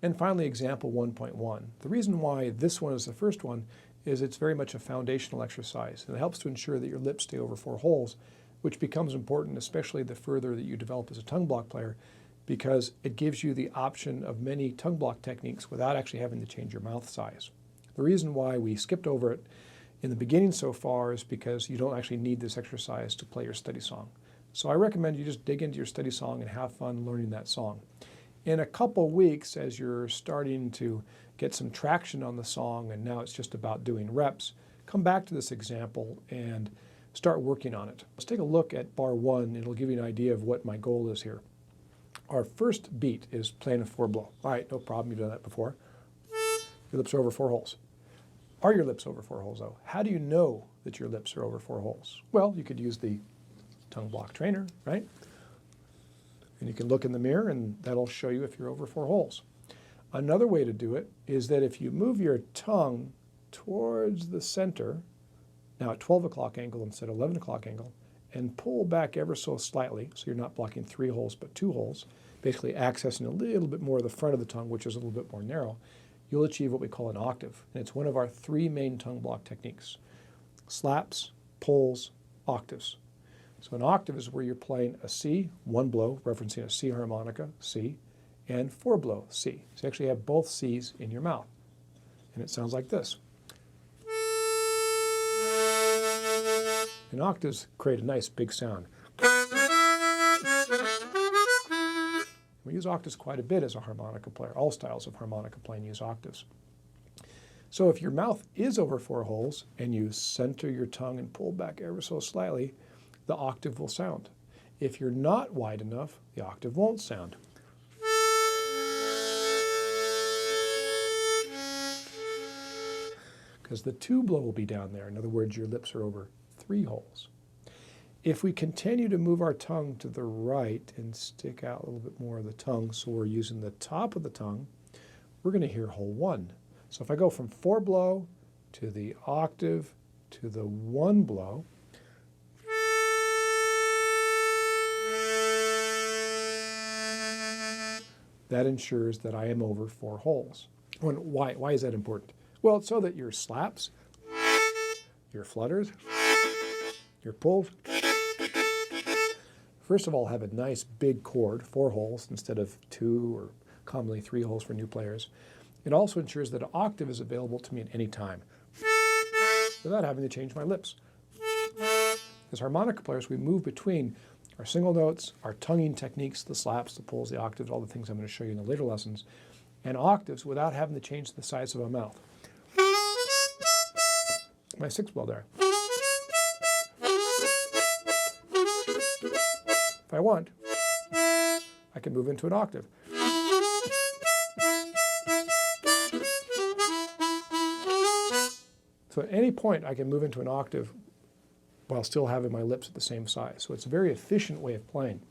And finally, example 1.1. The reason why this one is the first one is it's very much a foundational exercise, and it helps to ensure that your lips stay over 4 holes, which becomes important especially the further that you develop as a tongue block player, because it gives you the option of many tongue block techniques without actually having to change your mouth size. The reason why we skipped over it in the beginning so far is because you don't actually need this exercise to play your study song. So I recommend you just dig into your study song and have fun learning that song. In a couple weeks, as you're starting to get some traction on the song and now it's just about doing reps, come back to this example and start working on it. Let's take a look at bar 1. It'll give you an idea of what my goal is here. Our first beat is playing a 4-blow. All right, no problem, you've done that before. Your lips are over 4 holes. Are your lips over 4 holes though? How do you know that your lips are over 4 holes? Well, you could use the tongue block trainer, right? And you can look in the mirror and that'll show you if you're over 4 holes. Another way to do it is that if you move your tongue towards the center, now at 12 o'clock angle instead of 11 o'clock angle, and pull back ever so slightly, so you're not blocking 3 holes but 2 holes, basically accessing a little bit more of the front of the tongue, which is a little bit more narrow, you'll achieve what we call an octave. And it's one of our 3 main tongue block techniques: slaps, pulls, octaves. So an octave is where you're playing a C, 1 blow, referencing a C harmonica, C, and 4 blow, C. So you actually have both C's in your mouth. And it sounds like this. And octaves create a nice big sound. We use octaves quite a bit as a harmonica player. All styles of harmonica playing use octaves. So if your mouth is over 4 holes and you center your tongue and pull back ever so slightly, the octave will sound. If you're not wide enough, the octave won't sound. Because the 2 blow will be down there. In other words, your lips are over 3 holes. If we continue to move our tongue to the right and stick out a little bit more of the tongue, so we're using the top of the tongue, we're going to hear hole 1. So if I go from 4 blow to the octave to the 1 blow, that ensures that I am over 4 holes. Why is that important? Well, it's so that your slaps, your flutters, your pulls, first of all, have a nice big chord, 4 holes instead of 2 or commonly 3 holes for new players. It also ensures that an octave is available to me at any time without having to change my lips. As harmonica players, we move between our single notes, our tonguing techniques, the slaps, the pulls, the octaves, all the things I'm going to show you in the later lessons, and octaves without having to change the size of my mouth. My 6 blow there. If I want, I can move into an octave. So at any point I can move into an octave while still having my lips at the same size. So it's a very efficient way of playing.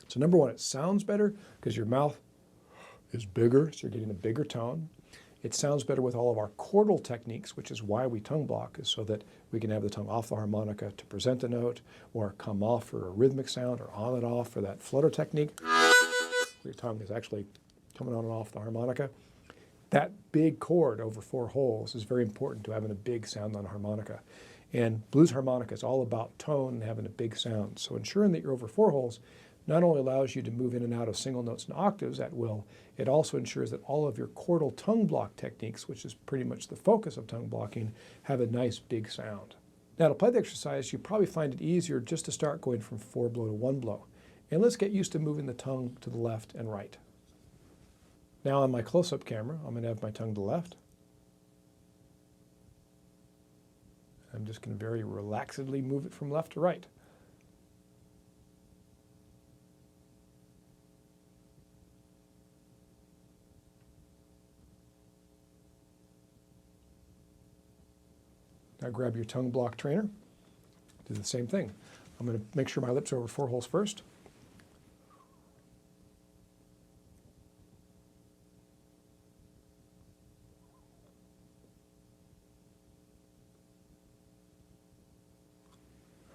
So number 1, it sounds better because your mouth is bigger, so you're getting a bigger tone. It sounds better with all of our chordal techniques, which is why we tongue block, is so that we can have the tongue off the harmonica to present a note, or come off for a rhythmic sound, or on and off for that flutter technique. Your tongue is actually coming on and off the harmonica. That big chord over 4 holes is very important to having a big sound on a harmonica. And blues harmonica is all about tone and having a big sound. So ensuring that you're over 4 holes not only allows you to move in and out of single notes and octaves at will, it also ensures that all of your chordal tongue block techniques, which is pretty much the focus of tongue blocking, have a nice big sound. Now to play the exercise, you probably find it easier just to start going from 4 blow to 1 blow. And let's get used to moving the tongue to the left and right. Now on my close-up camera, I'm going to have my tongue to the left. I'm just going to very relaxedly move it from left to right. Now grab your tongue block trainer. Do the same thing. I'm going to make sure my lips are over 4 holes first.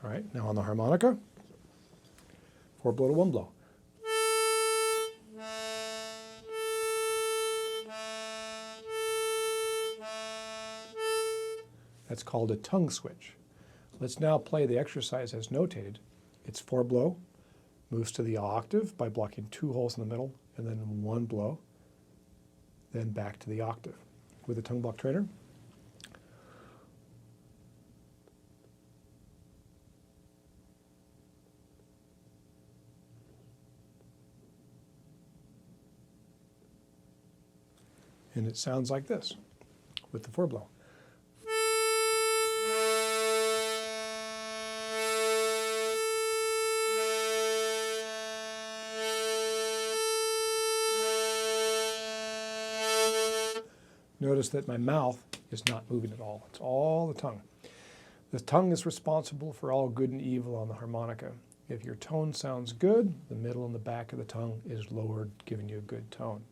All right, now on the harmonica, 4 blow to 1 blow. That's called a tongue switch. Let's now play the exercise as notated. It's 4 blow, moves to the octave by blocking 2 holes in the middle, and then 1 blow, then back to the octave. With a tongue block trainer, and it sounds like this with the 4 blow. Notice that my mouth is not moving at all. It's all the tongue. The tongue is responsible for all good and evil on the harmonica. If your tone sounds good, the middle and the back of the tongue is lowered, giving you a good tone.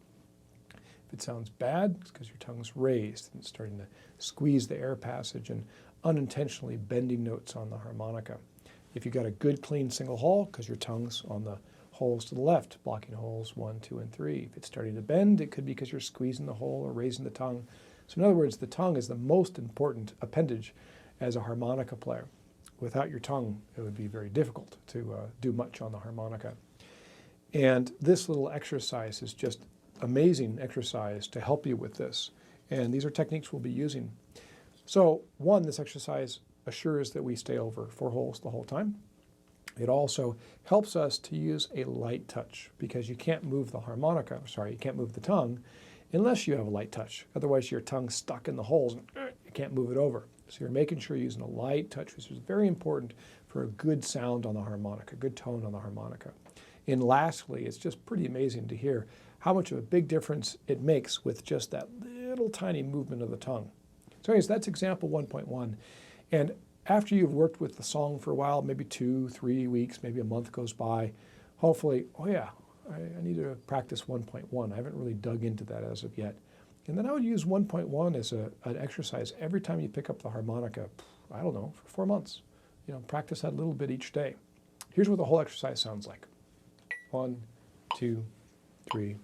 If it sounds bad, it's because your tongue's raised and it's starting to squeeze the air passage and unintentionally bending notes on the harmonica. If you've got a good clean single hole, because your tongue's on the holes to the left, blocking holes 1, 2, and 3. If it's starting to bend, it could be because you're squeezing the hole or raising the tongue. So in other words, the tongue is the most important appendage as a harmonica player. Without your tongue, it would be very difficult to do much on the harmonica. And this little exercise is just amazing exercise to help you with this. And these are techniques we'll be using. So one, this exercise assures that we stay over 4 holes the whole time. It also helps us to use a light touch because you can't move the harmonica, sorry, you can't move the tongue unless you have a light touch. Otherwise your tongue's stuck in the holes and you can't move it over. So you're making sure you're using a light touch, which is very important for a good sound on the harmonica, good tone on the harmonica. And lastly, it's just pretty amazing to hear how much of a big difference it makes with just that little tiny movement of the tongue. So anyways, that's example 1.1. And after you've worked with the song for a while, maybe 2, 3 weeks, maybe a month goes by, hopefully, oh yeah, I need to practice 1.1. I haven't really dug into that as of yet. And then I would use 1.1 as an exercise every time you pick up the harmonica, I don't know, for 4 months. You know, practice that a little bit each day. Here's what the whole exercise sounds like. 1, 2, 3,